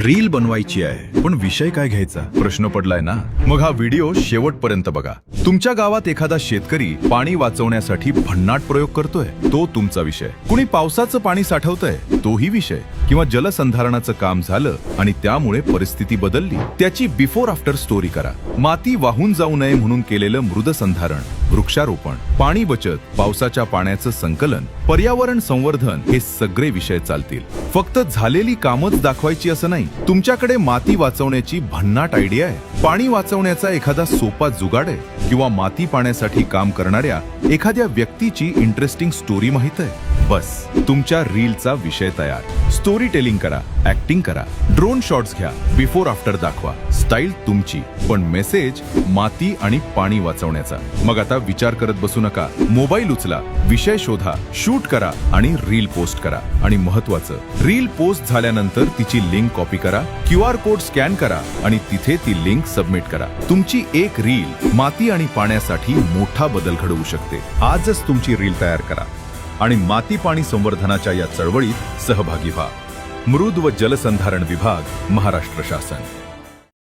Reel बनवायची आहे, पण विषय काय घ्यायचा प्रश्न पडलाय ना? मग हा व्हिडिओ शेवटपर्यंत बघा. तुमच्या गावात एखादा शेतकरी पाणी वाचवण्यासाठी भन्नाट प्रयोग करतोय, तो तुमचा विषय. कुणी पावसाचं पाणी साठवतंय, तोही विषय. किंवा जलसंधारणाचं काम झालं आणि त्यामुळे परिस्थिती बदलली, त्याची बिफोर आफ्टर स्टोरी करा. माती वाहून जाऊ नये म्हणून केलेलं मृदसंधारण, वृक्षारोपण, पाणी बचत, पावसाच्या पाण्याचं संकलन, पर्यावरण संवर्धन हे सगळे विषय चालतील. फक्त झालेली कामच दाखवायची असं नाही. तुमच्याकडे माती वाचवण्याची भन्नाट आयडिया आहे, पाणी वाचवण्याचा एखादा सोपा जुगाड आहे, किंवा माती पाण्यासाठी काम करणाऱ्या एखाद्या व्यक्तीची इंटरेस्टिंग स्टोरी माहित आहे, बस तुमच्या रीलचा विषय तयार. स्टोरी टेलिंग करा, ऍक्टिंग करा, ड्रोन शॉट्स घ्या, बिफोर आफ्टर दाखवा. स्टाईल तुमची, पण मेसेज माती आणि पाणी वाचवण्याचा. मग आता विचार करत बसू नका. मोबाईल उचला, विषय शोधा, शूट करा आणि रील पोस्ट करा. आणि महत्वाचं, रील पोस्ट झाल्यानंतर तिची लिंक कॉपी करा, QR कोड स्कॅन करा आणि तिथे ती लिंक सबमिट करा. तुमची एक रील माती आणि पाण्यासाठी मोठा बदल घडवू शकते. आजच तुमची रील तयार करा आणि माती पाणी संवर्धनाच्या या चळवळीत सहभागी व्हा. मृद व जलसंधारण विभाग, महाराष्ट्र शासन.